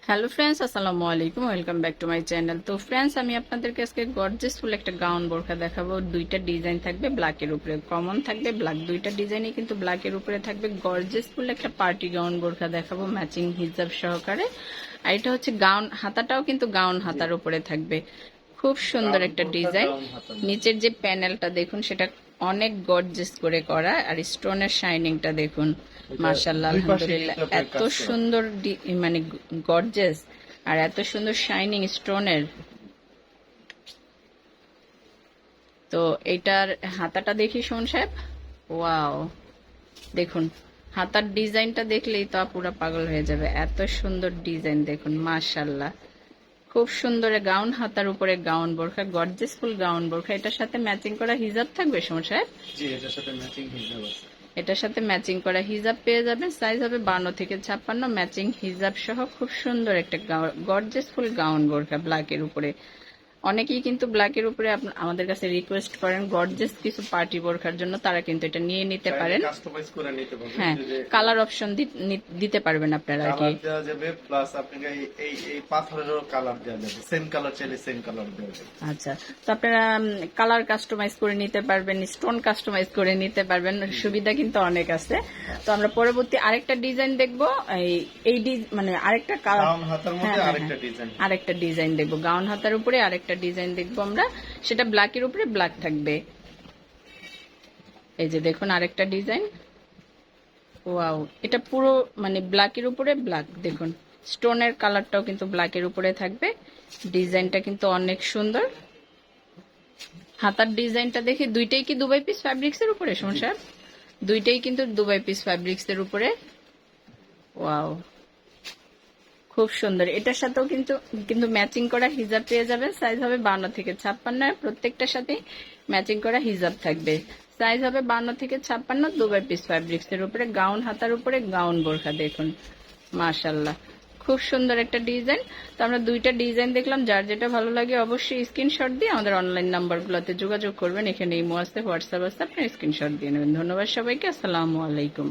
Hello friends, আসসালামু আলাইকুম। Welcome back to my channel. তো ফ্রেন্ডস, আমি আপনাদেরকে আজকে গর্জিয়াস ফুল একটা গাউন বোরখা দেখাবো। দুইটা ডিজাইন থাকবে ব্ল্যাকের উপরে, কমন থাকবে ব্ল্যাক। দুইটা ডিজাইনই কিন্তু ব্ল্যাকের উপরে থাকবে। গর্জিয়াস ফুল একটা পার্টি গাউন বোরখা দেখাবো ম্যাচিং হিজাব সহকারে। আর এটা হচ্ছে গাউন, হাতাটাও কিন্তু গাউন হাতার উপরে থাকবে। খুব সুন্দর একটা ডিজাইন। নিচের যে প্যানেলটা দেখুন, সেটা অনেক গর্জিয়াস করে করা, আর স্টোনের শাইনিংটা দেখুন। মাশাআল্লাহ, আলহামদুলিল্লাহ, এত সুন্দর মানে গর্জিয়াস, আর এত সুন্দর শাইনিং স্টোনের। তো এটার হাতাটা দেখি শোন সাহেব। ওয়াও, দেখুন হাতার ডিজাইনটা দেখলেই তো পুরো পাগল হয়ে যাবে। এত সুন্দর ডিজাইন দেখুন, মাশাআল্লাহ। খুব সুন্দর গাউন হাতার উপরে গাউন বোরখা, গর্জিয়াস ফুল গাউন বোরখা। এটার সাথে ম্যাচিং করা হিজাব থাকবে সমর সাহেব। জি, এটার সাথে ম্যাচিং হিজাব আছে। এটার সাথে ম্যাচিং করা হিজাব পেয়ে যাবেন। সাইজ হবে 52 থেকে 56, ম্যাচিং হিজাব সহ। খুব সুন্দর একটা গর্জিয়াস ফুল গাউন বোরখা ব্ল্যাকের উপরে। অনেকেই কিন্তু ব্ল্যাকের উপরে আমাদের কাছে রিকোয়েস্ট করেন গর্জিয়াস কিছু পার্টি বোরখার জন্য, তারা কিন্তু এটা নিয়ে নিতে পারেন। কাস্টমাইজ করে নিতে পারবেন। হ্যাঁ, কালার অপশন দিতে পারবেন আপনারা আর কি। কালার দেওয়া যাবে, প্লাস আপনাকে এই পাথরেরও কালার দেওয়া যাবে। সেম কালার চাইলে সেম কালার দেওয়া যাবে। আচ্ছা, তো আপনারা কালার কাস্টমাইজ করে নিতে পারবেন, স্টোন কাস্টমাইজ করে নিতে পারবেন, সুবিধা কিন্তু অনেক আছে। তো আমরা পরবর্তী আরেকটা ডিজাইন দেখবো। এই মানে আরেকটা গাউন হাতার মধ্যে আরেকটা ডিজাইন, আরেকটা ডিজাইন দেখবো। গাউন হাতার উপরে আরেকটা ডিজাইন দেখবো আমরা, সেটা ব্ল্যাকের উপরে ব্ল্যাক থাকবে। এই যে দেখুন আরেকটা ডিজাইন। ওয়াও, এটা পুরো মানে ব্ল্যাকের উপরে ব্ল্যাক। দেখুন স্টোনের কালারটাও কিন্তু ব্ল্যাকের উপরে থাকবে। ডিজাইনটা কিন্তু অনেক সুন্দর। হাতার ডিজাইনটা দেখি, দুইটাই কি দুবাই পিস ফ্যাব্রিক্স এর উপরে সমস্যা? দুইটাই কিন্তু দুবাই পিস ফ্যাব্রিক্স এর উপরে। ওয়াও, খুব সুন্দর। এটার সাথেও কিন্তু কিন্তু ম্যাচিং করা হিজাব পেয়ে যাবেন। সাইজ হবে 52 থেকে 56, প্রত্যেকটার সাথে ম্যাচিং করা হিজাব থাকবে। সাইজ হবে 52 থেকে 56, দুবাই পিস ফ্যাব্রিক্স এর উপরে গাউন হাতার উপরে গাউন বোরখা। দেখুন মাশাআল্লাহ, খুব সুন্দর একটা ডিজাইন। তো আমরা দুইটা ডিজাইন দেখলাম। যার যেটা ভালো লাগে অবশ্যই স্ক্রিনশট দিয়ে আমাদের অনলাইন নাম্বারগুলোতে যোগাযোগ করবেন। এখানে ইমো আছে, হোয়াটসঅ্যাপ আছে, আপনার স্ক্রিনশট দিয়ে নেবেন। ধন্যবাদ সবাইকে, আসসালামু আলাইকুম।